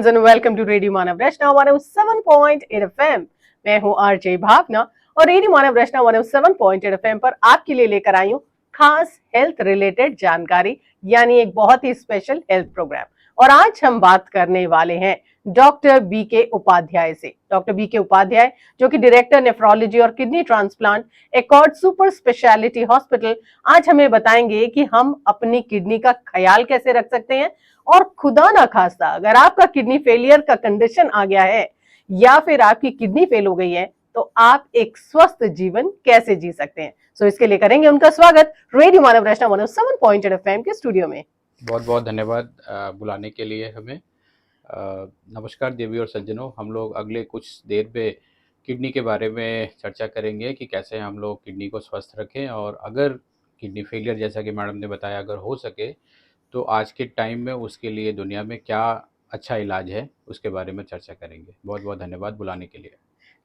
Friends and welcome to radio Manav Rachna 107.8 FM. मैं हूं RJ भावना और रेडियो मानव रचना 107.8 एफएम पर आपके लिए लेकर आई हूं खास हेल्थ रिलेटेड जानकारी, यानी एक बहुत ही स्पेशल हेल्थ प्रोग्राम। और आज हम बात करने वाले हैं डॉक्टर बीके उपाध्याय से। डॉक्टर बीके उपाध्याय, जो कि डायरेक्टर नेफ्रोलॉजी और kidney transplant accord super speciality hospital, आज हमें बताएंगे कि हम अपनी किडनी का ख्याल कैसे रख सकते हैं और खुदा ना खास्ता अगर आपका किडनी फेलियर का कंडीशन आ गया है या फिर आपकी किडनी फेल हो गई है तो आप एक स्वस्थ जीवन कैसे जी सकते हैं। सो इसके लिए करेंगे उनका स्वागत रेडियो मानव रचना 107.8 एफएम के स्टूडियो में। बहुत बहुत धन्यवाद बुलाने के लिए हमें। नमस्कार देवी और सज्जनों, हम लोग अगले कुछ देर में किडनी के बारे में चर्चा करेंगे कि कैसे हम लोग किडनी को स्वस्थ रखें, और अगर किडनी फेलियर जैसा कि मैडम ने बताया अगर हो सके तो आज के टाइम में उसके लिए दुनिया में क्या अच्छा इलाज है उसके बारे में चर्चा करेंगे। बहुत बहुत धन्यवाद बुलाने के लिए।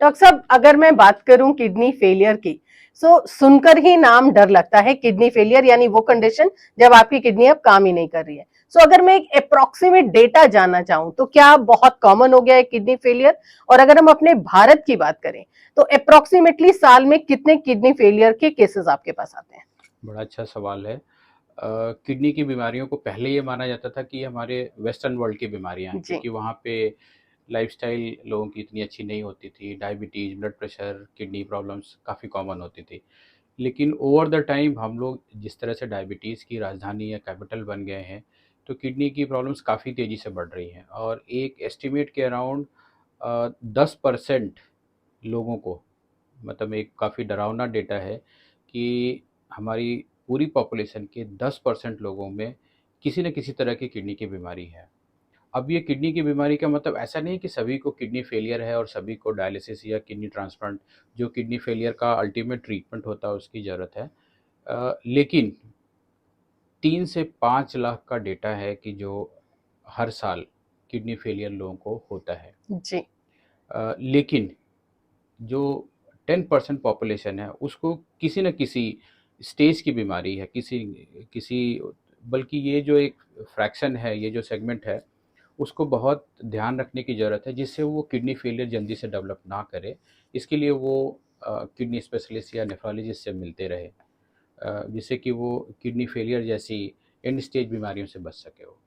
डॉक्टर साहब, अगर मैं बात करूं किडनी फेलियर की, सुनकर ही नाम डर लगता है। किडनी फेलियर यानी वो कंडीशन जब आपकी किडनी अब काम ही नहीं कर रही है। अगर मैं एक अप्रोक्सीमेट डेटा जानना चाहूं तो क्या बहुत कॉमन हो गया है किडनी फेलियर? और अगर हम अपने भारत की बात करें तो अप्रोक्सीमेटली साल में कितने किडनी फेलियर के केसेस आपके पास आते हैं? बड़ा अच्छा सवाल है। किडनी की बीमारियों को पहले ये माना जाता था कि ये हमारे वेस्टर्न वर्ल्ड की बीमारियां हैं, जी। क्योंकि वहाँ पे लाइफस्टाइल लोगों की इतनी अच्छी नहीं होती थी। Diabetes, blood pressure, kidney problems काफ़ी कॉमन होती थी। लेकिन ओवर द टाइम हम लोग जिस तरह से डायबिटीज़ की राजधानी या कैपिटल बन गए हैं, तो किडनी की प्रॉब्लम्स काफ़ी तेज़ी से बढ़ रही हैं। और एक एस्टिमेट के अराउंड 10% लोगों को, मतलब एक काफ़ी डरावना डेटा है कि हमारी पूरी पॉपुलेशन के 10% लोगों में किसी न किसी तरह की किडनी की बीमारी है। अब ये किडनी की बीमारी का मतलब ऐसा नहीं है कि सभी को किडनी फेलियर है और सभी को डायलिसिस या किडनी ट्रांसप्लांट, जो किडनी फेलियर का अल्टीमेट ट्रीटमेंट होता है, उसकी ज़रूरत है। लेकिन 3 से 5 लाख का डेटा है कि जो हर साल किडनी फेलियर लोगों को होता है। जी। लेकिन जो 10% पॉपुलेशन है उसको किसी न किसी स्टेज की बीमारी है, किसी किसी बल्कि ये जो एक फ्रैक्शन है, ये जो सेगमेंट है, उसको बहुत ध्यान रखने की ज़रूरत है जिससे वो किडनी फेलियर जल्दी से डेवलप ना करे। इसके लिए वो किडनी स्पेशलिस्ट या नेफ्रोलॉजिस्ट से मिलते रहे, जिससे कि वो किडनी फेलियर जैसी एंड स्टेज बीमारियों से बच सके वो।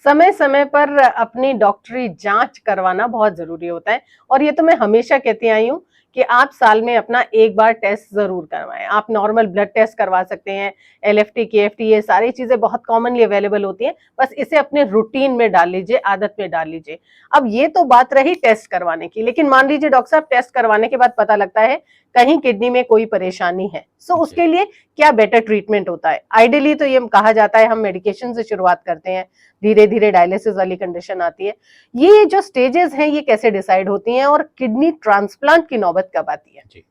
समय समय पर अपनी डॉक्टरी जांच करवाना बहुत जरूरी होता है और ये तो मैं हमेशा कहती आई हूँ कि आप साल में अपना एक बार टेस्ट जरूर करवाएं। आप नॉर्मल ब्लड टेस्ट करवा सकते हैं, एलएफटी, केएफटी, ये सारी चीजें बहुत कॉमनली अवेलेबल होती हैं। बस इसे अपने रूटीन में डाल लीजिए, आदत में डाल लीजिए। अब ये तो बात रही टेस्ट करवाने की, लेकिन मान लीजिए डॉक्टर साहब टेस्ट करवाने के बाद पता लगता है कहीं किडनी में कोई परेशानी है, जी। उसके लिए क्या बेटर ट्रीटमेंट होता है? आइडियली तो ये कहा जाता है हम मेडिकेशन से शुरुआत करते हैं, धीरे धीरे डायलिसिस वाली कंडीशन आती है। ये जो स्टेजेस हैं ये कैसे डिसाइड होती हैं और किडनी ट्रांसप्लांट की नौबत कब आती है? जी।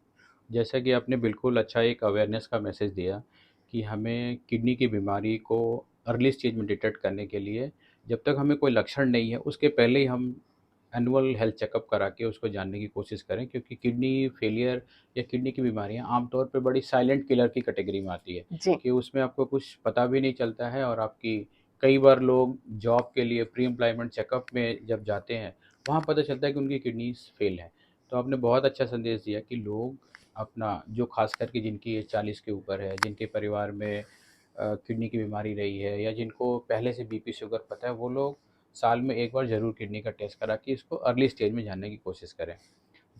जैसा कि आपने बिल्कुल अच्छा एक अवेयरनेस का मैसेज दिया कि हमें किडनी की बीमारी को अर्ली स्टेज में डिटेक्ट करने के लिए, जब तक हमें कोई लक्षण नहीं है उसके पहले ही हम एनुअल हेल्थ चेकअप करा के उसको जानने की कोशिश करें, क्योंकि किडनी फेलियर या किडनी की बीमारियां आमतौर पे बड़ी साइलेंट किलर की कैटेगरी में आती है, जी। कि उसमें आपको कुछ पता भी नहीं चलता है। और आपकी कई बार लोग जॉब के लिए प्री एम्प्लॉयमेंट चेकअप में जब जाते हैं, वहाँ पता चलता है कि उनकी किडनीज फेल है। तो आपने बहुत अच्छा संदेश दिया कि लोग अपना, जो खास करके जिनकी एज 40 के ऊपर है, जिनके परिवार में किडनी की बीमारी रही है या जिनको पहले से बीपी शुगर पता है, वो लोग साल में एक बार ज़रूर किडनी का टेस्ट करा के इसको अर्ली स्टेज में जानने की कोशिश करें।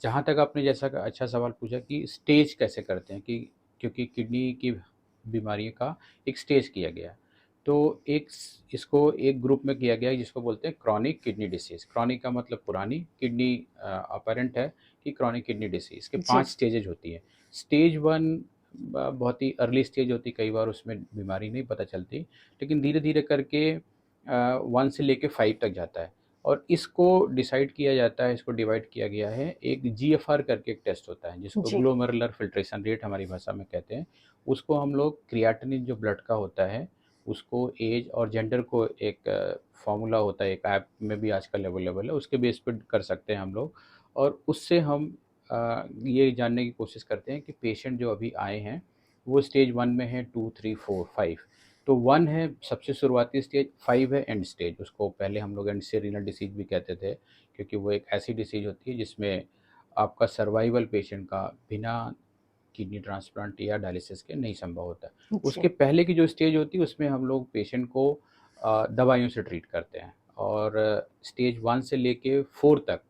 जहाँ तक आपने जैसा का अच्छा सवाल पूछा कि स्टेज कैसे करते हैं, कि क्योंकि किडनी की बीमारी का एक स्टेज किया गया है। तो इसको एक ग्रुप में किया गया है जिसको बोलते हैं क्रॉनिक किडनी डिसीज़। क्रॉनिक का मतलब पुरानी, किडनी अपरेंट है कि क्रॉनिक किडनी डिसीज़ के जी। 5 स्टेजेज होती है। स्टेज 1 बहुत ही अर्ली स्टेज होती, कई बार उसमें बीमारी नहीं पता चलती, लेकिन धीरे-धीरे करके 1 से लेके 5 तक जाता है। और इसको डिसाइड किया जाता है, इसको डिवाइड किया गया है, एक जीएफआर करके एक टेस्ट होता है जिसको जी। ग्लोमेरुलर फिल्ट्रेशन रेट हमारी भाषा में कहते हैं। उसको हम लोग क्रिएटिनिन जो ब्लड का होता है, उसको एज और जेंडर को एक फार्मूला होता है, एक ऐप में भी आजकल अवेलेबल है, उसके बेस पे कर सकते हैं हम लोग। और उससे हम ये जानने की कोशिश करते हैं कि पेशेंट जो अभी आए हैं वो स्टेज 1 में है, 2, 3, 4, 5, तो 1 है सबसे शुरुआती स्टेज, 5 है एंड स्टेज। उसको पहले हम लोग एंड स्टेज रीनल डिसीज भी कहते थे, क्योंकि वो एक ऐसी डिसीज होती है जिसमें आपका सर्वाइवल पेशेंट का बिना किडनी ट्रांसप्लांट या डायलिसिस के नहीं संभव होता है। जी। उसके पहले की जो स्टेज होती है उसमें हम लोग पेशेंट को दवाइयों से ट्रीट करते हैं, और स्टेज 1 से लेके 4 तक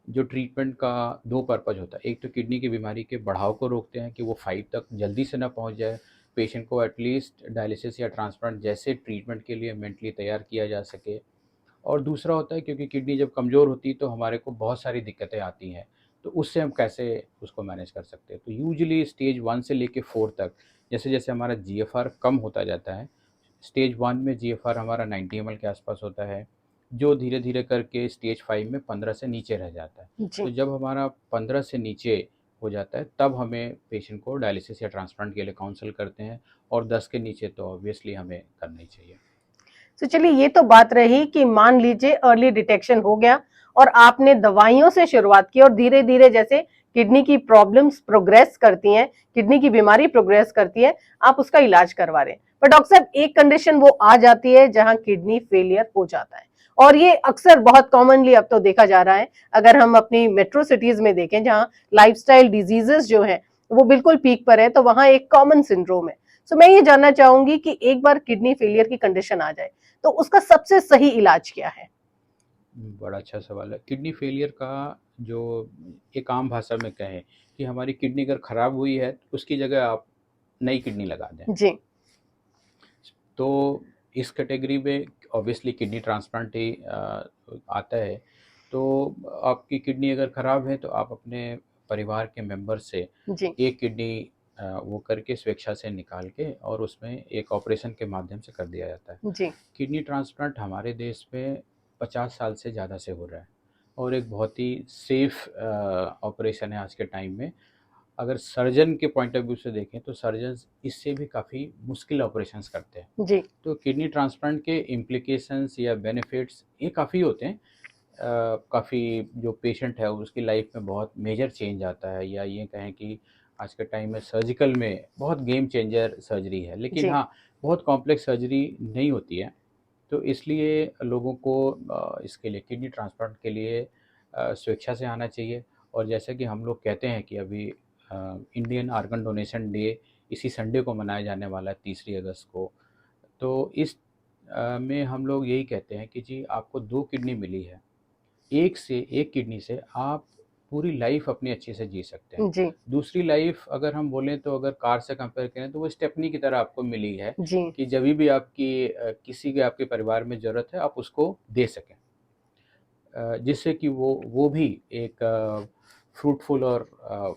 जो ट्रीटमेंट का 2 पर्पज़ होता है। एक तो किडनी की बीमारी के बढ़ाव को रोकते हैं कि वो 5 तक जल्दी से ना पहुंच जाए, पेशेंट को एटलीस्ट डायलिसिस या ट्रांसप्लांट जैसे ट्रीटमेंट के लिए मेंटली तैयार किया जा सके। और दूसरा होता है क्योंकि किडनी जब कमज़ोर होती है तो हमारे को बहुत सारी दिक्कतें आती हैं, तो उससे हम कैसे उसको मैनेज कर सकते हैं। तो यूजुअली स्टेज 1 से लेके 4 तक जैसे-जैसे हमारा जीएफआर कम होता जाता है, स्टेज 1 में जीएफआर हमारा 90 ml के आसपास होता है, जो धीरे-धीरे करके स्टेज 5 में 15 से नीचे रह जाता है। तो जी। जब हमारा 15 से नीचे हो जाता है तब हमें पेशेंट को डायलिसिस या ट्रांसप्लांट के लिए काउंसल करते हैं, और 10 के नीचे तो ऑब्वियसली हमें करना ही चाहिए। तो चलिए, ये तो बात रही कि मान लीजिए अर्ली डिटेक्शन हो गया और आपने दवाइयों से शुरुआत की और धीरे धीरे जैसे किडनी की प्रॉब्लम्स प्रोग्रेस करती हैं, किडनी की बीमारी प्रोग्रेस करती है, आप उसका इलाज करवा रहे हैं। पर डॉक्टर साहब, एक कंडीशन वो आ जाती है जहां किडनी फेलियर हो जाता है, और ये अक्सर बहुत कॉमनली अब तो देखा जा रहा है। अगर हम अपनी मेट्रो सिटीज में देखें जहां लाइफस्टाइल डिजीजेस जो है वो बिल्कुल पीक पर है, तो वहां एक कॉमन सिंड्रोम है। तो मैं ये जानना चाहूंगी कि एक बार किडनी फेलियर की कंडीशन आ जाए तो उसका सबसे सही इलाज क्या है? बड़ा अच्छा सवाल है। किडनी फेलियर का जो एक आम भाषा में कहें कि हमारी किडनी अगर ख़राब हुई है, तो उसकी जगह आप नई किडनी लगा दें। जी। तो इस कैटेगरी में ऑब्वियसली किडनी ट्रांसप्लांट ही आता है। तो आपकी किडनी अगर ख़राब है तो आप अपने परिवार के मेंबर से जी। एक किडनी वो करके स्वेच्छा से निकाल के और उसमें एक ऑपरेशन के माध्यम से कर दिया जाता है। जी। किडनी ट्रांसप्लांट हमारे देश में 50 साल से ज़्यादा से हो रहा है, और एक बहुत ही सेफ ऑपरेशन है आज के टाइम में। अगर सर्जन के पॉइंट ऑफ व्यू से देखें तो सर्जन्स इससे भी काफ़ी मुश्किल ऑपरेशंस करते हैं। जी। तो किडनी ट्रांसप्लांट के इम्प्लीकेशंस या बेनिफिट्स ये काफ़ी होते हैं। काफ़ी जो पेशेंट है उसकी लाइफ में बहुत मेजर चेंज आता है, या ये कहें कि आज के टाइम में सर्जिकल में बहुत गेम चेंजर सर्जरी है। लेकिन जी। हाँ, बहुत कॉम्प्लेक्स सर्जरी नहीं होती है। तो इसलिए लोगों को इसके लिए किडनी ट्रांसप्लांट के लिए स्वेच्छा से आना चाहिए। और जैसे कि हम लोग कहते हैं कि अभी इंडियन आर्गन डोनेशन डे इसी संडे को मनाया जाने वाला है, 3 अगस्त को। तो इस में हम लोग यही कहते हैं कि जी आपको 2 किडनी मिली है, एक किडनी से आप पूरी लाइफ अपनी अच्छे से जी सकते हैं। जी। दूसरी लाइफ अगर हम बोलें तो अगर कार से कंपेयर करें तो वो स्टेपनी की तरह आपको मिली है, जी। कि जभी भी आपकी किसी के आपके परिवार में ज़रूरत है आप उसको दे सकें। जिससे कि वो भी एक फ्रूटफुल और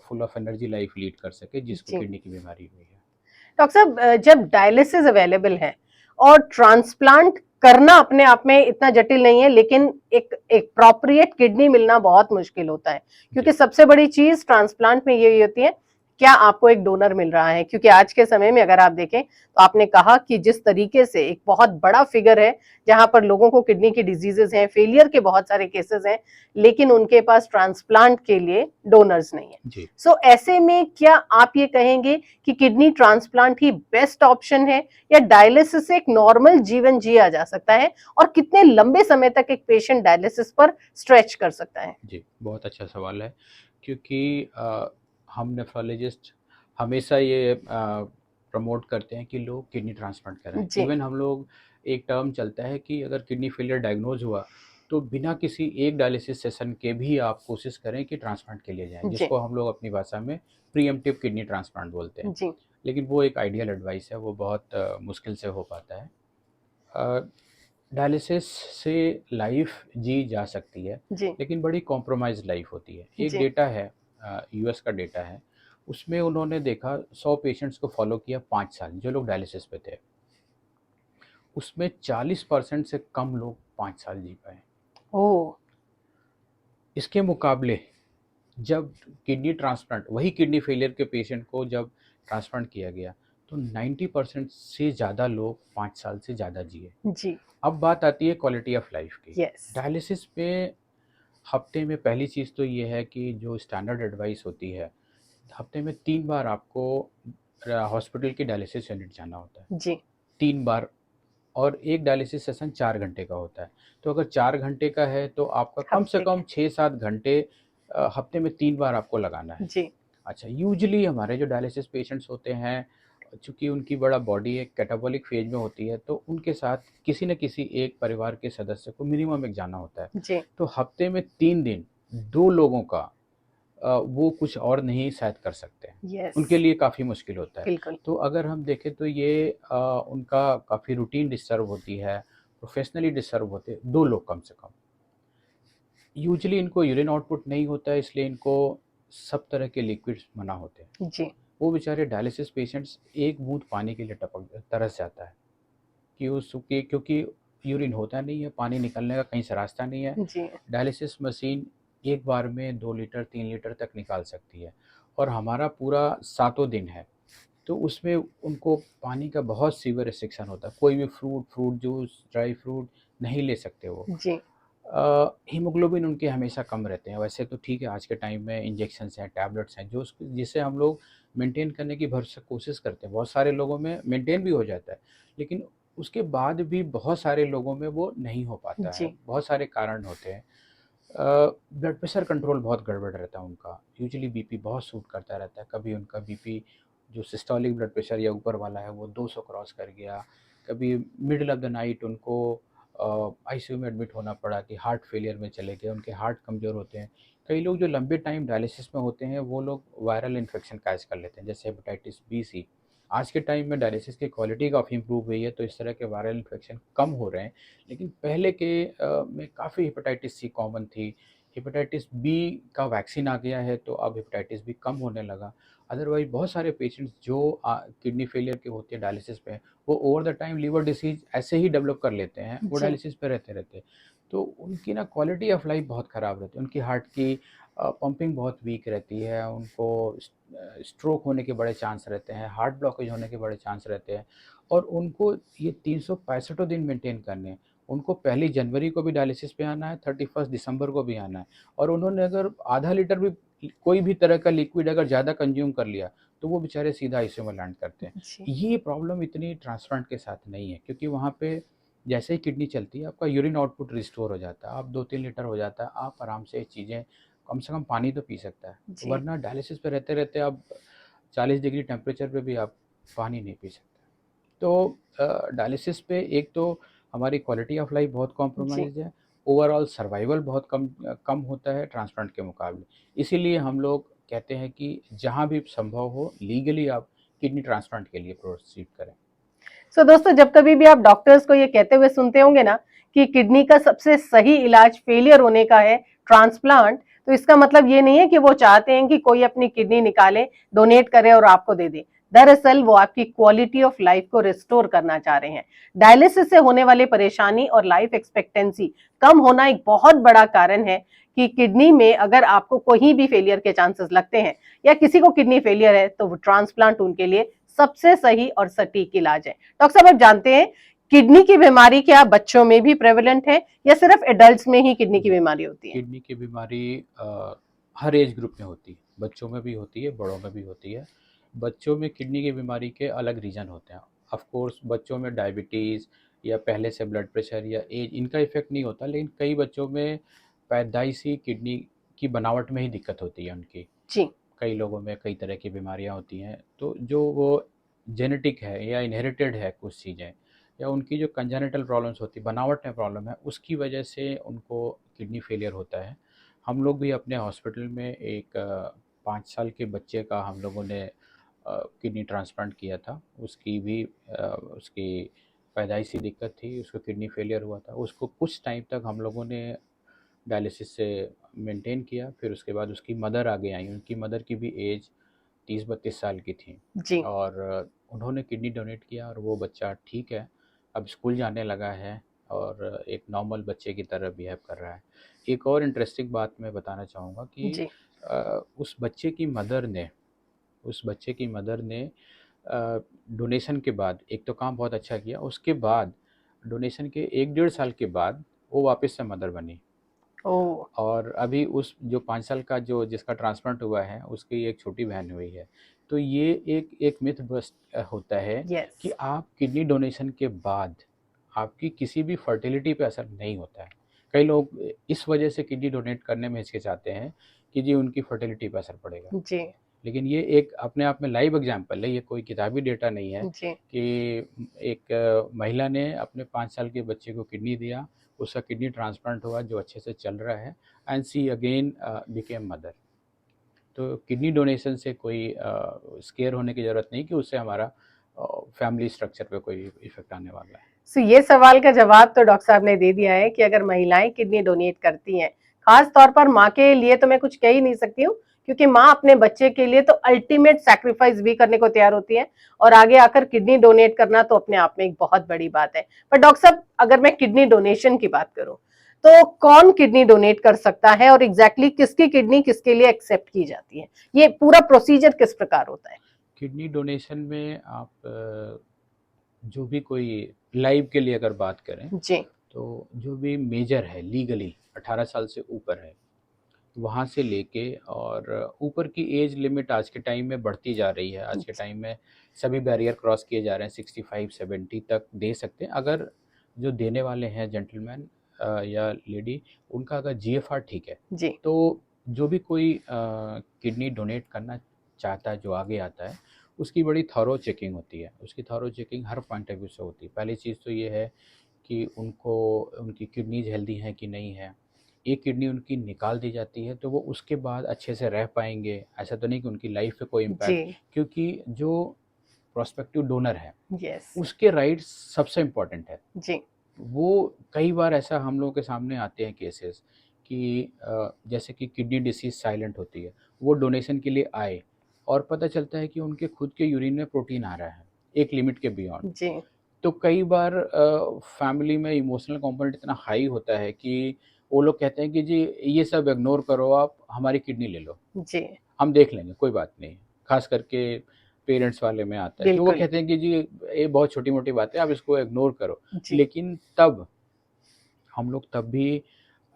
full of energy life lead कर सके जिसको जी। किडनी की बीमारी हुई है। डॉक्टर साहब, जब डायलिसिस अवेलेबल है और ट्रांसप्लांट करना अपने आप में इतना जटिल नहीं है, लेकिन एक प्रोप्रिएट किडनी मिलना बहुत मुश्किल होता है, क्योंकि जी, सबसे बड़ी चीज ट्रांसप्लांट में यही होती है, क्या आपको एक डोनर मिल रहा है। क्योंकि आज के समय में अगर आप देखें तो आपने कहा कि जिस तरीके से एक बहुत बड़ा फिगर है जहां पर लोगों को किडनी की डिजीजेस हैं, फेलियर के बहुत सारे केसेस हैं, लेकिन उनके पास ट्रांसप्लांट के लिए डोनर्स नहीं है। जी। सो ऐसे में क्या आप ये कहेंगे कि किडनी ट्रांसप्लांट ही बेस्ट ऑप्शन है, या डायलिसिस से एक नॉर्मल जीवन जिया जा सकता है, और कितने लंबे समय तक एक पेशेंट डायलिसिस पर स्ट्रेच कर सकता है? जी, बहुत अच्छा सवाल है, क्योंकि हम नेफ्रोलॉजिस्ट हमेशा ये प्रमोट करते हैं कि लोग किडनी ट्रांसप्लांट कराएं। जी। इवन हम लोग एक टर्म चलता है कि अगर किडनी फेलियर डायग्नोज हुआ तो बिना किसी एक डायलिसिस सेशन के भी आप कोशिश करें कि ट्रांसप्लांट के लिए जाएं, जी। जिसको हम लोग अपनी भाषा में प्रीएम्प्टिव किडनी ट्रांसप्लांट बोलते हैं। जी। लेकिन वो एक आइडियल एडवाइस है, वो बहुत मुश्किल से हो पाता है। डायलिसिस से लाइफ जी जा सकती है, जी। लेकिन बड़ी कॉम्प्रोमाइज़ लाइफ होती है। एक जी। डेटा है, यूएस का डेटा है, उसमें उन्होंने देखा 100 पेशेंट्स को फॉलो किया 5 साल, जो लोग डायलिसिस पे थे। उसमें 40% से कम लोग 5 साल जी पाए। ओ। इसके मुकाबले जब किडनी ट्रांसप्लांट, वही किडनी फेलियर के पेशेंट को जब ट्रांसप्लांट किया गया, तो 90% से ज़्यादा लोग 5 साल से ज़्यादा जिए। जी। अब बात आती है क्वालिटी ऑफ लाइफ की। यस। डायलिसिस पे हफ्ते में पहली चीज़ तो ये है कि जो स्टैंडर्ड एडवाइस होती है, हफ्ते में 3 बार आपको हॉस्पिटल की डायलिसिस यूनिट जाना होता है। जी। 3 बार, और एक डायलिसिस सेशन 4 घंटे का होता है। तो अगर 4 घंटे का है तो आपका कम से हफ्ते कम के। 6-7 घंटे हफ्ते में 3 बार आपको लगाना है। जी। अच्छा, यूजुअली हमारे जो डायलिसिस पेशेंट्स होते हैं, चूँकि उनकी बड़ा बॉडी एक कैटाबॉलिक फ़ेज़ में होती है, तो उनके साथ किसी न किसी एक परिवार के सदस्य को मिनिमम एक जाना होता है। जी। तो हफ्ते में 3 दिन 2 लोगों का वो कुछ और नहीं शायद कर सकते हैं। यस। उनके लिए काफ़ी मुश्किल होता है। बिल्कुल। तो अगर हम देखें तो ये उनका काफ़ी रूटीन डिस्टर्ब होती है, प्रोफ़ेशनली डिस्टर्ब होते हैं 2 लोग कम से कम। यूजुअली इनको यूरिन आउटपुट नहीं होता है, इसलिए इनको सब तरह के लिक्विड्स मना होते हैं। जी। वो बेचारे डायलिसिस पेशेंट्स एक बूँद पानी के लिए टपक तरस जाता है कि उसके, क्योंकि यूरिन होता नहीं है, पानी निकलने का कहीं से रास्ता नहीं है। जी। डायलिसिस मशीन एक बार में 2 लीटर 3 लीटर तक निकाल सकती है, और हमारा पूरा सातों दिन है, तो उसमें उनको पानी का बहुत सीवियर रिस्ट्रिक्शन होता है। कोई भी फ्रूट जूस, ड्राई फ्रूट नहीं ले सकते वो। जी। हीमोग्लोबिन उनके हमेशा कम रहते हैं। वैसे तो ठीक है, आज के टाइम में इंजेक्शंस हैं, टैबलेट्स हैं, जिसे हम लोग मेंटेन करने की भरसक कोशिश करते हैं। बहुत सारे लोगों में मेंटेन भी हो जाता है, लेकिन उसके बाद भी बहुत सारे लोगों में वो नहीं हो पाता है। जी। बहुत सारे कारण होते हैं। ब्लड प्रेशर कंट्रोल बहुत गड़बड़ रहता है उनका। यूजुअली बीपी बहुत शूट करता रहता है। कभी उनका बीपी जो सिस्टोलिक ब्लड प्रेशर या ऊपर वाला है वो 200 क्रॉस कर गया। कभी मिडल ऑफ द नाइट उनको आईसीयू में एडमिट होना पड़ा कि हार्ट फेलियर में चले गए, उनके हार्ट कमज़ोर होते हैं। कई लोग जो लंबे टाइम डायलिसिस में होते हैं वो लोग वायरल इन्फेक्शन कैच कर लेते हैं, जैसे हेपेटाइटिस बी, सी। आज के टाइम में डायलिसिस की क्वालिटी काफ़ी इंप्रूव हुई है, तो इस तरह के वायरल इन्फेक्शन कम हो रहे हैं। लेकिन पहले के में काफ़ी हेपेटाइटिस सी कॉमन थी। हेपेटाइटिस बी का वैक्सीन आ गया है, तो अब हेपेटाइटिस बी कम होने लगा। अदरवाइज़ बहुत सारे पेशेंट्स जो किडनी फेलियर के होते हैं डायलिसिस पे, वो over the time liver disease ऐसे ही डेवलप कर लेते हैं, वो जी। डायलिसिस पे रहते-रहते। तो उनकी ना क्वालिटी ऑफ लाइफ बहुत ख़राब रहती है। उनकी हार्ट की पंपिंग बहुत वीक रहती है, उनको स्ट्रोक होने के बड़े चांस रहते हैं, हार्ट ब्लॉकेज होने के बड़े चांस रहते हैं, और उनको ये 365 दिन मेंटेन करने हैं। उनको पहली जनवरी को भी डायलिसिस पे आना है, 31 दिसंबर को भी आना है, और उन्होंने अगर आधा लीटर भी कोई भी तरह का लिक्विड अगर ज़्यादा कंज़्यूम कर लिया, तो वो बेचारे सीधा आईसीयू में लैंड करते हैं। जी। ये प्रॉब्लम इतनी ट्रांसप्लांट के साथ नहीं है, क्योंकि वहाँ पे जैसे ही किडनी चलती है, आपका यूरिन आउटपुट रिस्टोर हो जाता है, आप 2-3 लीटर हो जाता है, आप आराम से चीज़ें, कम से कम पानी तो पी सकता है। जी। वरना डायलिसिस पे रहते-रहते आप 40 डिग्री टेम्परेचर पे भी आप पानी नहीं पी सकते। तो डायलिसिस पे एक तो हमारी क्वालिटी ऑफ लाइफ बहुत जी। कॉम्प्रोमाइज़ है, ओवरऑल सर्वाइवल बहुत कम होता है ट्रांसप्लांट के मुकाबले। इसीलिए हम लोग कहते हैं कि जहाँ भी संभव हो लीगली आप किडनी ट्रांसप्लांट के लिए प्रोसीड करें। सो दोस्तों, जब कभी भी आप डॉक्टर्स को ये कहते हुए सुनते होंगे ना कि किडनी का सबसे सही इलाज फेलियर होने का है ट्रांसप्लांट, तो इसका मतलब ये नहीं है कि वो चाहते हैं कि कोई अपनी किडनी निकाले, डोनेट करे और आपको दे दे। दरअसल वो आपकी क्वालिटी ऑफ लाइफ को रिस्टोर करना चाह रहे हैं। डायलिसिस से होने वाली परेशानी और लाइफ एक्सपेक्टेंसी कम होना एक बहुत बड़ा कारण है कि किडनी में अगर आपको कोई भी फेलियर के चांसेस लगते हैं या किसी को किडनी फेलियर है, तो वो ट्रांसप्लांट उनके लिए सबसे सही और सटीक इलाज है। डॉक्टर साहब, आप जानते हैं किडनी की बीमारी क्या बच्चों में भी प्रेवलेंट है या सिर्फ एडल्ट्स में ही किडनी की बीमारी होती है? किडनी की बीमारी हर एज ग्रुप में होती है, बच्चों में भी होती है, बड़ों में भी होती है। बच्चों में किडनी की बीमारी के अलग रीज़न होते हैं। ऑफ कोर्स बच्चों में डायबिटीज़ या पहले से ब्लड प्रेशर या एज, इनका इफ़ेक्ट नहीं होता, लेकिन कई बच्चों में पैदाइशी किडनी की बनावट में ही दिक्कत होती है उनकी। जी। कई लोगों में कई तरह की बीमारियां होती हैं, तो जो वो जेनेटिक है या इनहेरिटेड है कुछ चीज़ें, या उनकी जो कंजेनिटल प्रॉब्लम्स होती, बनावट में प्रॉब्लम है, उसकी वजह से उनको किडनी फेलियर होता है। हम लोग भी अपने हॉस्पिटल में एक 5 साल के बच्चे का हम लोगों ने किडनी ट्रांसप्लांट किया था। उसकी भी उसकी पैदाइशी दिक्कत थी, उसको किडनी फेलियर हुआ था। उसको कुछ टाइम तक हम लोगों ने डायलिसिस से मेंटेन किया, फिर उसके बाद उसकी मदर आगे आई। उनकी मदर की भी एज 30-32 साल की थी, जी। और उन्होंने किडनी डोनेट किया, और वो बच्चा ठीक है, अब स्कूल जाने लगा है, और एक नॉर्मल बच्चे की तरह बिहेव कर रहा है। एक और इंटरेस्टिंग बात मैं बताना चाहूँगा कि जी। उस बच्चे की मदर ने डोनेशन के बाद एक तो काम बहुत अच्छा किया, उसके बाद डोनेशन के 1 डेढ़ साल के बाद वो वापस से मदर बनी। ओह। और अभी उस जो 5 साल का जो जिसका ट्रांसप्लांट हुआ है, उसकी एक छोटी बहन हुई है। तो ये एक एक मिथ बस्ट होता है कि यस। आप किडनी डोनेशन के बाद आपकी किसी भी फर्टिलिटी पे असर नहीं होता है। कई लोग इस वजह से किडनी डोनेट करने में हिचकिचाते हैं कि जी उनकी फर्टिलिटी पे असर पड़ेगा। जी। लेकिन ये एक अपने आप में लाइव एग्जांपल है, ये कोई किताबी डेटा नहीं है जी। कि एक महिला ने अपने 5 साल के बच्चे को किडनी दिया, उसका किडनी ट्रांसप्लांट हुआ जो अच्छे से चल रहा है, and she again became mother. तो किडनी डोनेशन से कोई स्केयर होने की ज़रूरत नहीं कि उससे हमारा फैमिली स्ट्रक्चर पे कोई इफेक्ट आने वाला है। सो ये सवाल का जवाब तो डॉक्टर साहब ने दे दिया है कि अगर महिलाएं किडनी डोनेट करती हैं, खास तौर पर माँ के लिए तो मैं कुछ कह ही नहीं सकती हूँ, क्योंकि माँ अपने बच्चे के लिए तो अल्टीमेट सैक्रिफाइस भी करने को तैयार होती है, और आगे आकर किडनी डोनेट करना तो अपने आप में एक बहुत बड़ी बात है। पर डॉक्टर साहब, अगर मैं किडनी डोनेशन की बात करूं, तो कौन किडनी डोनेट कर सकता है और एग्जैक्टली किसकी किडनी किसके लिए एक्सेप्ट की जाती है, ये पूरा प्रोसीजर किस प्रकार होता है? किडनी डोनेशन में आप जो भी कोई लाइव के लिए अगर बात करें, जी। तो जो भी मेजर है लीगली 18 साल से ऊपर है, वहाँ से लेके और ऊपर की एज लिमिट आज के टाइम में बढ़ती जा रही है। आज के टाइम में सभी बैरियर क्रॉस किए जा रहे हैं, 65-70 तक दे सकते हैं अगर जो देने वाले हैं जेंटलमैन या लेडी, उनका अगर जीएफआर ठीक है। जी। तो जो भी कोई किडनी डोनेट करना चाहता है, जो आगे आता है, उसकी बड़ी थॉरो चेकिंग होती है। उसकी thorough checking her point of view से होती है। पहली चीज़ तो ये है कि उनको उनकी किडनीज हेल्दी हैं कि नहीं है। एक किडनी उनकी निकाल दी जाती है तो वो उसके बाद अच्छे से रह पाएंगे, ऐसा तो नहीं कि उनकी लाइफ पे कोई जी। इम्पैक्ट, क्योंकि जो प्रोस्पेक्टिव डोनर है यस। उसके राइट्स सबसे इम्पोर्टेंट है। जी। वो कई बार ऐसा हम लोगों के सामने आते हैं केसेस कि जैसे कि किडनी डिसीज साइलेंट होती है, वो डोनेशन के लिए आए और पता चलता है कि उनके खुद के यूरिन में प्रोटीन आ रहा है एक लिमिट के बियॉन्ड। जी। तो कई बार फैमिली में इमोशनल कंपोनेंट इतना हाई होता है कि वो लोग कहते हैं कि जी ये सब इग्नोर करो, आप हमारी किडनी ले लो, जी। हम देख लेंगे, कोई बात नहीं। खास करके पेरेंट्स वाले में आता है कि वो बिल्कुल। कहते हैं कि जी ये बहुत छोटी मोटी बात है, आप इसको इग्नोर करो। जी। लेकिन तब हम लोग तब भी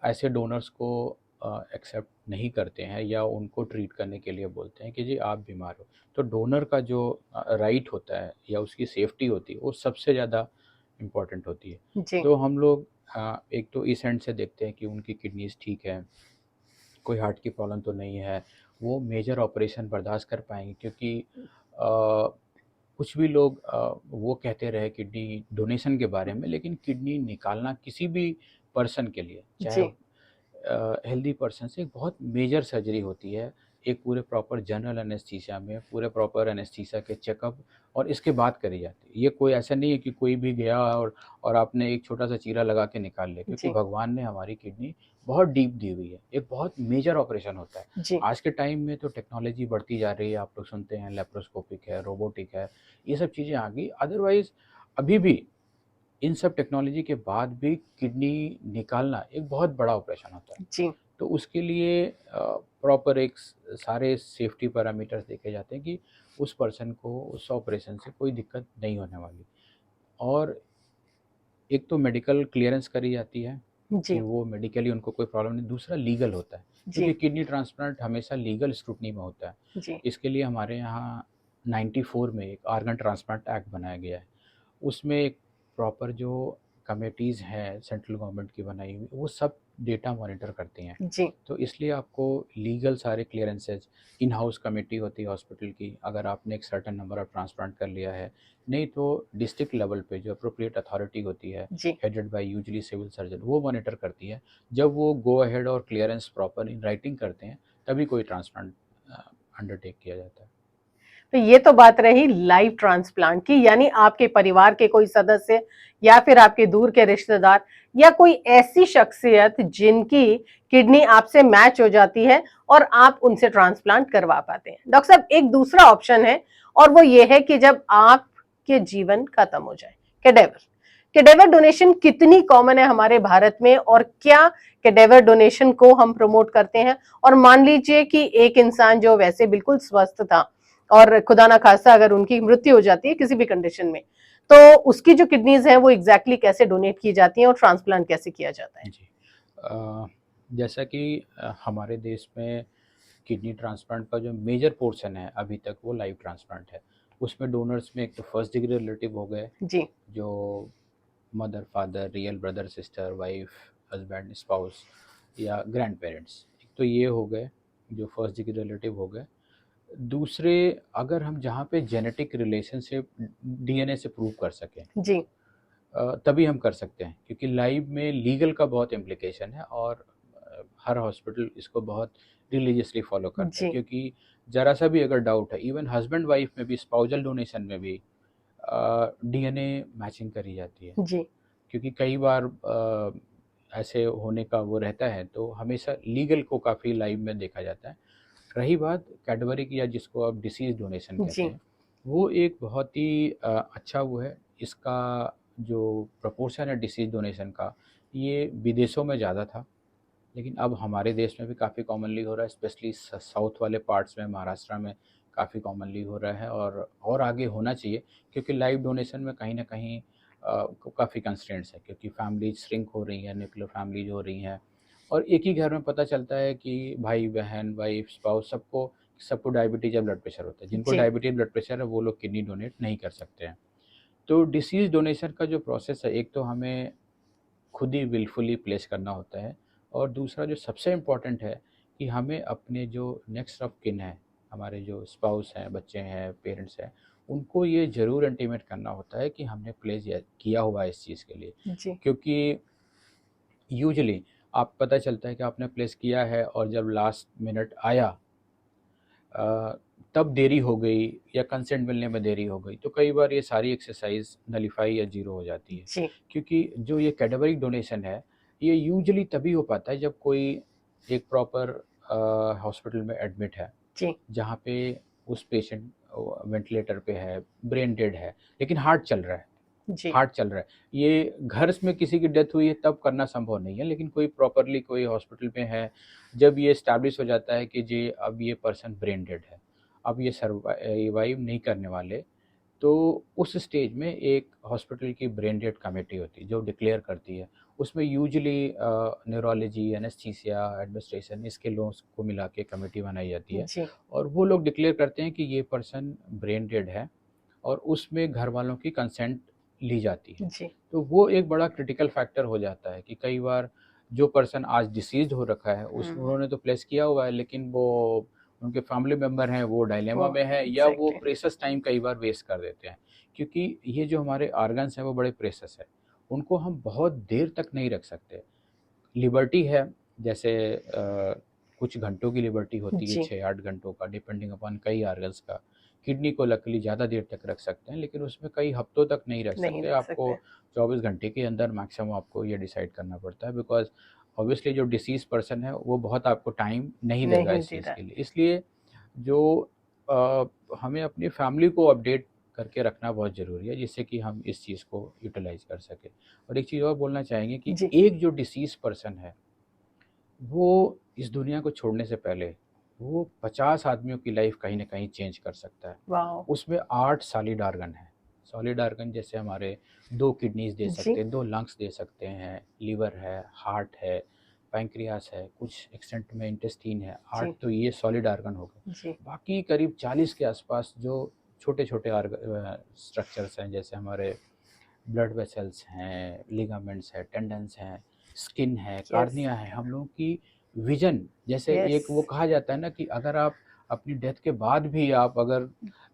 ऐसे डोनर्स को एक्सेप्ट नहीं करते हैं या उनको ट्रीट करने के लिए बोलते हैं कि जी आप बीमार हो। तो डोनर का जो राइट होता है या उसकी सेफ्टी होती है, वो सबसे ज़्यादा इम्पोर्टेंट होती है। जी। तो हम लोग एक तो इस एंड से देखते हैं कि उनकी किडनीज ठीक है, कोई हार्ट की प्रॉब्लम तो नहीं है, वो मेजर ऑपरेशन बर्दाश्त कर पाएंगे, क्योंकि कुछ भी लोग वो कहते रहे किडनी डोनेशन के बारे में, लेकिन किडनी निकालना किसी भी पर्सन के लिए, चाहे जी। हेल्दी पर्सन से, एक बहुत मेजर सर्जरी होती है। एक पूरे प्रॉपर जनरल एनेस्थीसिया में, पूरे प्रॉपर एनेस्थीसिया के चेकअप और इसके बाद करी जाती है। ये कोई ऐसा नहीं है कि कोई भी गया और आपने एक छोटा सा चीरा लगा के निकाल लिया, क्योंकि जी। भगवान ने हमारी किडनी बहुत डीप दी हुई है। एक बहुत मेजर ऑपरेशन होता है। जी। आज के टाइम में तो टेक्नोलॉजी बढ़ती जा रही है, आप लोग सुनते हैं लेप्रोस्कोपिक है, रोबोटिक है, ये सब चीज़ें आ गई। अदरवाइज़ अभी भी इन सब टेक्नोलॉजी के बाद भी किडनी निकालना एक बहुत बड़ा ऑपरेशन होता है। जी। तो उसके लिए प्रॉपर एक सारे सेफ्टी पैरामीटर्स देखे जाते हैं कि उस पर्सन को उस ऑपरेशन से कोई दिक्कत नहीं होने वाली। और एक तो मेडिकल क्लियरेंस करी जाती है कि जी। वो मेडिकली उनको कोई प्रॉब्लम नहीं। दूसरा लीगल होता है, क्योंकि जी। किडनी ट्रांसप्लांट हमेशा लीगल स्क्रूटनी में होता है। जी। इसके लिए हमारे यहाँ 94 में एक आर्गन ट्रांसप्लांट एक्ट बनाया गया है। उसमें एक प्रॉपर जो कमेटीज़ हैं सेंट्रल गवर्नमेंट की बनाई हुई, वो सब डेटा मॉनिटर करती हैं। जी। तो इसलिए आपको लीगल सारे क्लियरेंसेज, इन हाउस कमेटी होती है हॉस्पिटल की, अगर आपने एक सर्टेन नंबर ऑफ ट्रांसप्लांट कर लिया है। नहीं तो डिस्ट्रिक्ट लेवल पे जो अप्रोप्रिएट अथॉरिटी होती है, जी। Headed by usually civil surgeon, वो मॉनिटर करती है। जब वो गो अहेड और क्लियरेंस प्रॉपर इन राइटिंग करते हैं, तभी कोई ट्रांसप्लांट अंडरटेक किया जाता है। तो ये तो बात रही लाइव ट्रांसप्लांट की, यानी आपके परिवार के कोई सदस्य या फिर आपके दूर के रिश्तेदार या कोई ऐसी शख्सियत जिनकी किडनी आपसे मैच हो जाती है और आप उनसे ट्रांसप्लांट करवा पाते हैं। डॉक्टर साहब, एक दूसरा ऑप्शन है, और वो ये है कि जब आपके जीवन खत्म हो जाए, कैडेवर। कैडेवर डोनेशन कितनी कॉमन है हमारे भारत में, और क्या कैडेवर डोनेशन को हम प्रमोट करते हैं? और मान लीजिए कि एक इंसान जो वैसे बिल्कुल स्वस्थ था और खुदा ना खास्ता अगर उनकी मृत्यु हो जाती है किसी भी कंडीशन में, तो उसकी जो किडनीज हैं वो एग्जैक्टली कैसे डोनेट की जाती हैं और ट्रांसप्लांट कैसे किया जाता है? जी। अ, जैसा कि हमारे देश में किडनी ट्रांसप्लांट का जो मेजर पोर्शन है अभी तक वो लाइव ट्रांसप्लांट है। उसमें डोनर्स में एक तो फर्स्ट डिग्री रिलेटिव हो गए, जी जो mother father real brother sister wife husband spouse या ग्रैंड पेरेंट्स, एक तो ये हो गए जो फर्स्ट डिग्री रिलेटिव हो गए। दूसरे, अगर हम जहाँ पे जेनेटिक रिलेशनशिप डीएनए से प्रूव कर सकें जी तभी हम कर सकते हैं, क्योंकि लाइव में लीगल का बहुत इम्प्लिकेशन है और हर हॉस्पिटल इसको बहुत रिलीजियसली फॉलो करता है, जी क्योंकि ज़रा सा भी अगर डाउट है, इवन हस्बैंड वाइफ में भी स्पाउजल डोनेशन में भी डीएनए मैचिंग करी जाती है, जी क्योंकि कई बार ऐसे होने का वो रहता है, तो हमेशा लीगल को काफ़ी लाइव में देखा जाता है। रही बात कैडबरी की, या जिसको आप डिसीज डोनेशन कहते जी हैं, वो एक बहुत ही अच्छा वो है। इसका जो प्रपोर्शन है डिसीज डोनेशन का, ये विदेशों में ज़्यादा था, लेकिन अब हमारे देश में भी काफ़ी कॉमनली हो रहा है, स्पेशली साउथ वाले पार्ट्स में, महाराष्ट्र में काफ़ी कॉमनली हो रहा है और आगे होना चाहिए, क्योंकि लाइव डोनेशन में कहीं ना कहीं काफ़ी कंस्ट्रेंट्स है, क्योंकि फैमिली श्रिंक हो रही है, न्यूक्लियर फैमिलीज हो रही हैं, और एक ही घर में पता चलता है कि भाई बहन वाइफ स्पाउस सबको सबको डायबिटीज़ या ब्लड प्रेशर होता है। जिनको जी डायबिटीज़ ब्लड प्रेशर है वो लोग किडनी डोनेट नहीं कर सकते हैं। तो डिसीज़ डोनेशन का जो प्रोसेस है, एक तो हमें खुद ही विलफुली प्लेस करना होता है, और दूसरा जो सबसे इम्पोर्टेंट है कि हमें अपने जो नेक्स्ट ऑफ किन है, हमारे जो स्पाउस हैं, बच्चे हैं, पेरेंट्स हैं, उनको ये ज़रूर इंटीमेट करना होता है कि हमने प्लेस किया हुआ है इस चीज़ के लिए। जी क्योंकि यूजुअली आप पता चलता है कि आपने प्लेस किया है और जब लास्ट मिनट आया तब देरी हो गई या कंसेंट मिलने में देरी हो गई, तो कई बार ये सारी एक्सरसाइज नलीफाई या जीरो हो जाती है। जी क्योंकि जो ये कैडेवरिक डोनेशन है, ये यूजुअली तभी हो पाता है जब कोई एक प्रॉपर हॉस्पिटल में एडमिट है, जी जहाँ पे उस पेशेंट वेंटिलेटर पे है, ब्रेन डेड है, लेकिन हार्ट चल रहा है। जी हार्ट चल रहा है, ये घर में किसी की डेथ हुई है तब करना संभव नहीं है, लेकिन कोई प्रॉपरली कोई हॉस्पिटल में है, जब ये इस्टेब्लिश हो जाता है कि जी अब ये पर्सन ब्रेन डेड है, अब ये सर्वाइव नहीं करने वाले, तो उस स्टेज में एक हॉस्पिटल की ब्रेन डेड कमेटी होती है जो डिक्लेयर करती है। उसमें यूजुअली न्यूरोलॉजी, एनेस्थीसिया, एडमिनिस्ट्रेशन, इसके लोगों को मिला के कमेटी बनाई जाती है, जी और वो लोग डिक्लेयर करते हैं कि ये पर्सन ब्रेन डेड है, और उसमें घर वालों की कंसेंट ली जाती है। जी तो वो एक बड़ा क्रिटिकल फैक्टर हो जाता है कि कई बार जो पर्सन आज डिसीज़्ड हो रखा है, उस उन्होंने तो प्लेस किया हुआ है, लेकिन वो उनके फैमिली मेंबर हैं वो वो डायलेमा में है, या वो एग्जैक्टली प्रेशस टाइम कई बार वेस्ट कर देते हैं, क्योंकि ये जो हमारे ऑर्गन्स हैं वो बड़े प्रेशस है, उनको हम बहुत देर तक नहीं रख सकते। लिबर्टी है, जैसे कुछ घंटों की लिबर्टी होती है, जी 6-8 घंटों का, डिपेंडिंग अपॉन कई ऑर्गन्स का। किडनी को लकीली ज़्यादा देर तक रख सकते हैं, लेकिन उसमें कई हफ्तों तक नहीं रख नहीं सकते। रख आपको सकते 24 घंटे के अंदर मैक्सिमम आपको ये डिसाइड करना पड़ता है, बिकॉज़ ऑब्वियसली जो डिसीज़ पर्सन है वो बहुत आपको टाइम नहीं देगा नहीं इस दे चीज़ रहा के लिए। इसलिए जो अ, हमें अपनी फैमिली को अपडेट करके रखना बहुत ज़रूरी है, जिससे कि हम इस चीज़ को यूटिलाइज़ कर सकें। और एक चीज़ और बोलना चाहेंगे कि जी एक जो डिसीज़ पर्सन है, वो इस दुनिया को छोड़ने से पहले वो 50 आदमियों की लाइफ कहीं न कहीं चेंज कर सकता है। वाओ उसमें 8 सॉलिड ऑर्गन हैं। सॉलिड ऑर्गन जैसे हमारे 2 किडनीज़ दे जी सकते हैं, 2 लंग्स दे सकते हैं, लिवर है, हार्ट है, पैंक्रियास है, कुछ एक्सटेंट में इंटेस्टाइन है, 8 जी तो ये सॉलिड ऑर्गन हो गए। जी बाकी करीब 40 के आसपास जो छोटे-छोटे स्ट्रक्चर्स हैं, जैसे हमारे ब्लड वेसल्स हैं, लिगामेंट्स हैं, टेंडन्स हैं, स्किन है, यस कार्निया है, हम लोगों की विज़न, जैसे यस एक वो कहा जाता है ना कि अगर आप अपनी डेथ के बाद भी आप अगर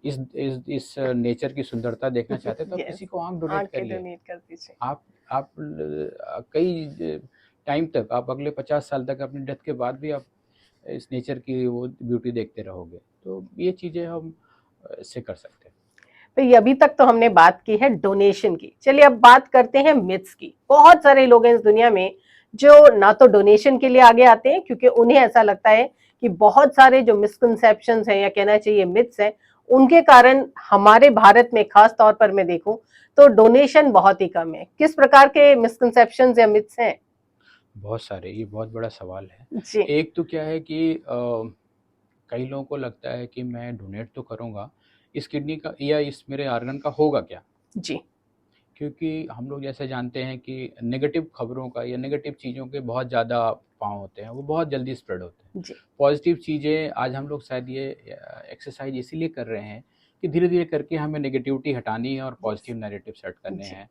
इस नेचर की सुंदरता देखना चाहते हैं, तो आप यस किसी को आँख डोनेट आंखें करिए। डोनेट कर दीजिए आप कई टाइम तक, आप अगले 50 साल तक अपनी डेथ के बाद भी आप इस नेचर की वो ब्यूटी देखते रहोगे। तो ये चीज़ें हम इससे कर सकते हैं। तो ये अभी तक तो हमने बात की है डोनेशन की, चलिए अब बात करते हैं मिथ्स की। बहुत सारे लोग हैं इस दुनिया में जो ना तो डोनेशन के लिए आगे आते हैं क्योंकि उन्हें ऐसा लगता है कि बहुत सारे जो मिसकंसेप्शंस हैं या कहना चाहिए मिथ्स हैं, उनके कारण हमारे भारत में खास तौर पर मैं देखूं तो डोनेशन बहुत ही कम है। किस प्रकार के मिसकंसेप्शंस या मिथ्स हैं? बहुत सारे, ये बहुत बड़ा सवाल है। जी एक तो क्या है कि कई लोगों को लगता है कि मैं डोनेट तो करूँगा, इस किडनी का या इस मेरे ऑर्गन का होगा क्या? जी क्योंकि हम लोग जैसे जानते हैं कि नेगेटिव खबरों का या नेगेटिव चीज़ों के बहुत ज़्यादा पाँव होते हैं, वो बहुत जल्दी स्प्रेड होते हैं। जी पॉजिटिव चीज़ें आज हम लोग शायद ये एक्सरसाइज इसीलिए कर रहे हैं कि धीरे-धीरे करके हमें नेगेटिविटी हटानी है और यस पॉजिटिव नैरेटिव सेट करने जी हैं,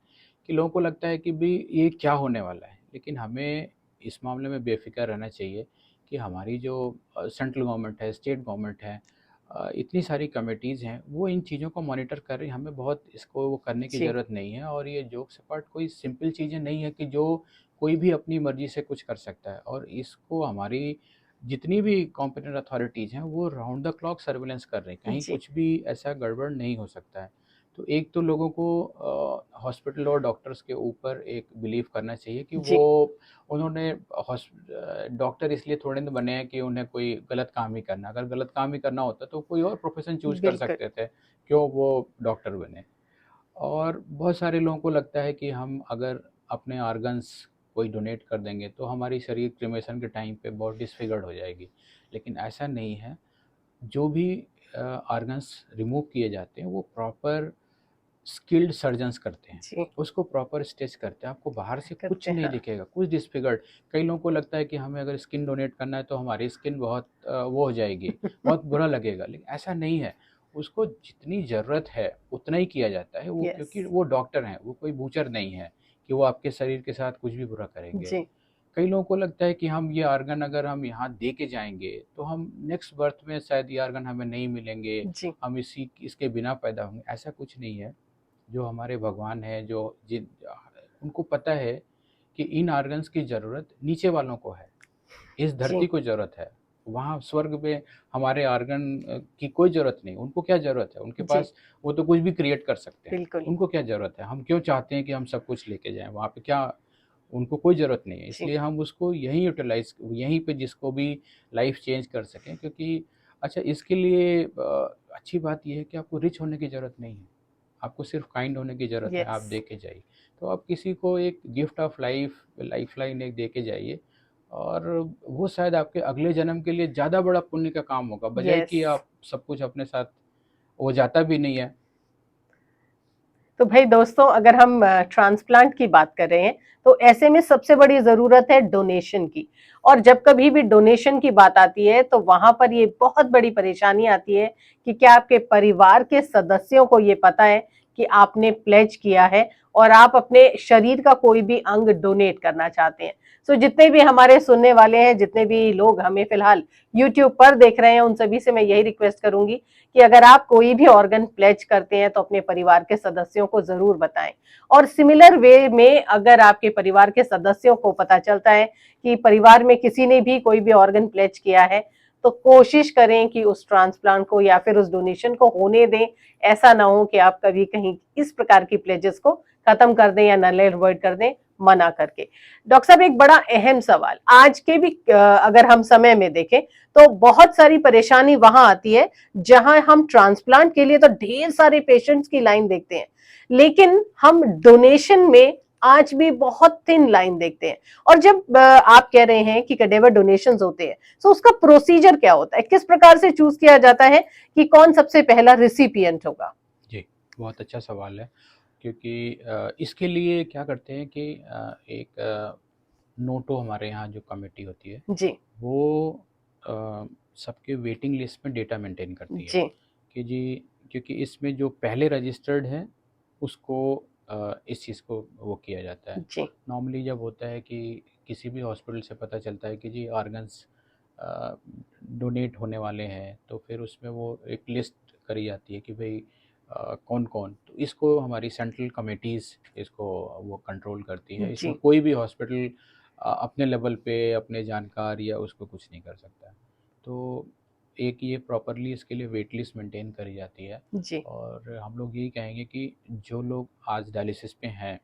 कि लोगों को लगता है कि भई ये क्या होने वाला है? लेकिन हमें इस मामले में बेफ़िक्र रहना चाहिए कि हमारी जो सेंट्रल गवर्नमेंट है, स्टेट गवर्नमेंट है, इतनी सारी कमिटीज़ हैं, वो इन चीज़ों को मॉनिटर कर रही हैं। हमें बहुत इसको वो करने की जी ज़रूरत नहीं है और ये जोक्स अपार्ट कोई सिंपल चीज़ें नहीं है कि जो कोई भी अपनी मर्ज़ी से कुछ कर सकता है और इसको हमारी जितनी भी कॉम्पिटेंट अथॉरिटीज़ हैं, वो राउंड द क्लॉक सर्विलेंस कर रही हैं। कहीं जी कुछ भी ऐसा गड़बड़ नहीं हो सकता है। तो एक तो लोगों को हॉस्पिटल और डॉक्टर्स के ऊपर एक बिलीव करना चाहिए कि जी वो उन्होंने डॉक्टर इसलिए थोड़े ना बने हैं कि उन्हें कोई गलत काम ही करना है। अगर गलत काम ही करना होता तो कोई और प्रोफ़ेशन चूज़ कर बिल्कुल सकते थे, क्यों वो डॉक्टर बने। और बहुत सारे लोगों को लगता है कि हम अगर अपने ऑर्गन्स कोई डोनेट कर देंगे तो हमारी शरीर क्रिमेशन के टाइम पे बहुत डिसफिगर्ड हो जाएगी। लेकिन ऐसा नहीं है। जो भी ऑर्गन्स रिमूव किए जाते हैं वो प्रॉपर स्किल्ड सर्जन्स करते हैं। जी उसको प्रॉपर स्टिच करते हैं, आपको बाहर से करते कुछ हैं नहीं हाँ दिखेगा, कुछ डिसफिगर्ड। कई लोगों को लगता है कि हमें अगर स्किन डोनेट करना है तो हमारी स्किन बहुत वो हो जाएगी, बहुत बुरा लगेगा, लेकिन ऐसा नहीं है। उसको जितनी ज़रूरत है उतना ही किया जाता है, वो यस क्योंकि वो डॉक्टर हैं, वो कोई बूचर नहीं है कि वो आपके शरीर के साथ कुछ भी बुरा करेंगे। जी कई लोगों को लगता है कि हम ये ऑर्गन अगर हम यहाँ दे के जाएँगे, तो हम नेक्स्ट बर्थ में शायद ये ऑर्गन हमें नहीं मिलेंगे, जी हम इसके बिना पैदा होंगे, ऐसा कुछ नहीं है। जो हमारे भगवान हैं, जो जिन उनको पता है कि इन ऑर्गन्स की ज़रूरत नीचे वालों को है, इस जी धरती को ज़रूरत है। वहाँ स्वर्ग में हमारे ऑर्गन की कोई ज़रूरत नहीं, उनको क्या ज़रूरत है? उनके जी पास वो तो कुछ भी क्रिएट कर सकते हैं, बिल्कुल उनको क्या ज़रूरत है? हम क्यों चाहते हैं कि हम सब कुछ लेके जाएँ वहाँ पे, क्या उनको कोई ज़रूरत नहीं है, जी इसलिए हम उसको यहीं यूटिलाइज़ यहीं पे जिसको भी लाइफ़ चेंज कर सकें, क्योंकि अच्छा इसके लिए अच्छी बात ये है कि आपको रिच होने की ज़रूरत नहीं है, आपको सिर्फ़ काइंड होने की ज़रूरत है, यस आप दे के जाइए। तो आप किसी को एक गिफ्ट ऑफ लाइफ़लाइन एक दे के जाइए और वो शायद आपके अगले जन्म के लिए ज़्यादा बड़ा पुण्य का काम होगा, बजाए यस कि आप सब कुछ अपने साथ, वो जाता भी नहीं है। तो भाई दोस्तों अगर हम ट्रांसप्लांट की बात कर रहे हैं तो ऐसे में सबसे बड़ी जरूरत है डोनेशन की। और जब कभी भी डोनेशन की बात आती है तो वहां पर ये बहुत बड़ी परेशानी आती है कि क्या आपके परिवार के सदस्यों को ये पता है कि आपने प्लेज किया है और आप अपने शरीर का कोई भी अंग डोनेट करना चाहते हैं। सो जितने भी हमारे सुनने वाले हैं, जितने भी लोग हमें फिलहाल यूट्यूब पर देख रहे हैं, उन सभी से मैं यही रिक्वेस्ट करूंगी कि अगर आप कोई भी ऑर्गन प्लेज करते हैं तो अपने परिवार के सदस्यों को जरूर बताएं। और सिमिलर वे में अगर आपके परिवार के सदस्यों को पता चलता है कि परिवार में किसी ने भी कोई भी ऑर्गन प्लेज किया है तो कोशिश करें कि उस ट्रांसप्लांट को या फिर उस डोनेशन को होने दें। ऐसा ना हो कि आप कभी कहीं इस प्रकार की प्लेजेस को खत्म कर दें या नल अवॉइड कर दें मना करके। डॉक्टर साहब एक बड़ा अहम सवाल आज के भी अगर हम समय में देखें तो बहुत सारी परेशानी वहां आती है जहां हम ट्रांसप्लांट के लिए तो ढेर सारे पेशेंट्स की लाइन देखते हैं, लेकिन हम डोनेशन में आज भी बहुत थिन लाइन देखते हैं। और जब आप कह रहे हैं कि कैडेवर डोनेशंस होते हैं तो उसका प्रोसीजर क्या होता है, किस प्रकार से चूज किया जाता है कि कौन सबसे पहला रिसिपिएंट होगा? जी, बहुत अच्छा सवाल है, क्योंकि इसके लिए क्या करते हैं कि एक नोटो हमारे यहाँ जो कमेटी होती है, जी वो सबके वेटिंग लिस्ट में डेटा मेंटेन करती है जी कि जी, क्योंकि इसमें जो पहले रजिस्टर्ड है उसको इस चीज़ को वो किया जाता है। जी नॉर्मली जब होता है कि किसी भी हॉस्पिटल से पता चलता है कि जी ऑर्गन्स डोनेट होने वाले हैं, तो फिर उसमें वो एक लिस्ट करी जाती है कि भाई कौन कौन, तो इसको हमारी सेंट्रल कमेटीज़ इसको वो कंट्रोल करती है। इसमें जी कोई भी हॉस्पिटल अपने लेवल पे अपने जानकार या उसको कुछ नहीं कर सकता है। तो एक ये प्रॉपरली इसके लिए वेट लिस्ट मेंटेन करी जाती है। जी और हम लोग यही कहेंगे कि जो लोग आज डायलिसिस पे हैं,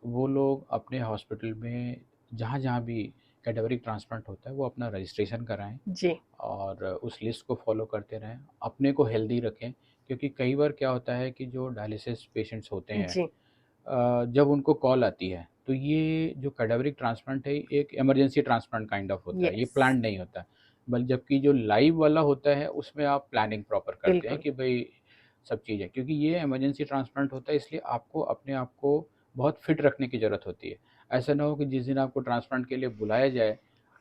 वो लोग अपने हॉस्पिटल में जहाँ-जहाँ भी कैडेवरिक ट्रांसप्लांट होता है, वो अपना रजिस्ट्रेशन कराएँ जी और उस लिस्ट को फॉलो करते रहें, अपने को हेल्दी रखें। क्योंकि कई बार क्या होता है कि जो डायलिसिस पेशेंट्स होते हैं, जी जब उनको कॉल आती है, तो ये जो कैडेवरिक ट्रांसप्लांट है, एक इमरजेंसी ट्रांसप्लांट काइंड ऑफ होता है, ये यस प्लान्ड नहीं होता। बल जबकि जो लाइव वाला होता है, उसमें आप प्लानिंग प्रॉपर करते हैं बिल्कुल कि भई सब चीज़ है, क्योंकि ये इमरजेंसी ट्रांसप्लांट होता है, इसलिए आपको अपने आप को बहुत फिट रखने की ज़रूरत होती है। ऐसा ना हो कि जिस दिन आपको ट्रांसप्लांट के लिए बुलाया जाए,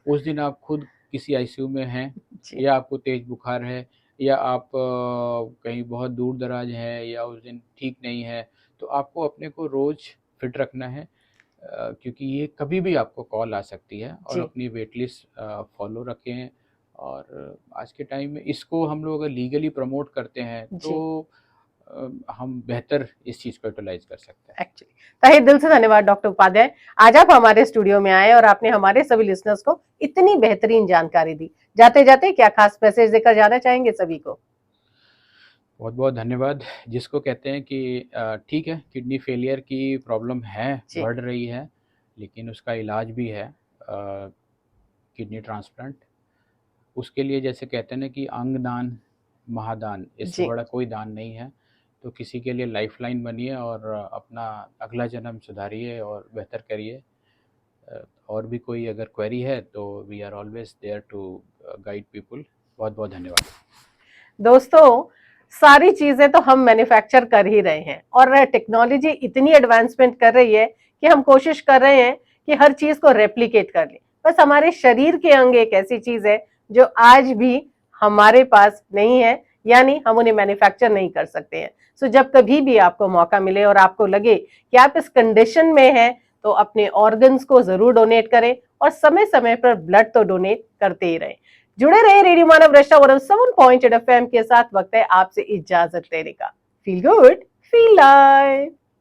उस दिन आप खुद किसी आईसीयू में हैं, जी या आपको तेज़ बुखार है, या आप कहीं बहुत दूर दराज हैं, या उस दिन ठीक नहीं है। तो आपको अपने को रोज़ फिट रखना है, क्योंकि ये कभी भी आपको कॉल आ सकती है। और जी अपनी वेट लिस्ट फॉलो रखें। और आज के टाइम में इसको हम लोग अगर लीगली प्रमोट करते हैं तो जी हम बेहतर इस चीज़ को यूटिलाइज कर सकते हैं। एक्चुअली तहे दिल से धन्यवाद डॉक्टर उपाध्याय, आज आप हमारे स्टूडियो में आए और आपने हमारे सभी लिसनर्स को इतनी बेहतरीन जानकारी दी। जाते जाते क्या खास मैसेज देकर जाना चाहेंगे सभी को? बहुत बहुत धन्यवाद। जिसको कहते हैं कि ठीक है, किडनी फेलियर की प्रॉब्लम है, जी बढ़ रही है, लेकिन उसका इलाज भी है, किडनी ट्रांसप्लांट। उसके लिए जैसे कहते हैं ना कि अंग दान महादान, इससे जी बड़ा कोई दान नहीं है। तो किसी के लिए लाइफलाइन बनिए और अपना अगला जन्म सुधारिए और बेहतर करिए। और भी कोई अगर क्वेरी है तो we are always there to guide people. बहुत बहुत धन्यवाद। दोस्तों, सारी चीजें तो हम मैन्युफैक्चर कर ही रहे हैं और टेक्नोलॉजी इतनी एडवांसमेंट कर रही है कि हम कोशिश कर रहे हैं कि हर चीज को रेप्लिकेट कर लें। बस हमारे शरीर के अंग एक ऐसी चीज है जो आज भी हमारे पास नहीं है, यानी हम उन्हें मैन्युफैक्चर नहीं कर सकते हैं। सो जब कभी भी आपको मौका मिले और आपको लगे कि आप इस कंडीशन में हैं, तो अपने ऑर्गन्स को जरूर डोनेट करें और समय समय पर ब्लड तो डोनेट करते ही रहें। जुड़े रहे रेडियो मानव रक्षा 107.8 FM के साथ। वक्त है आपसे इजाजत लेने का। Feel good, feel live.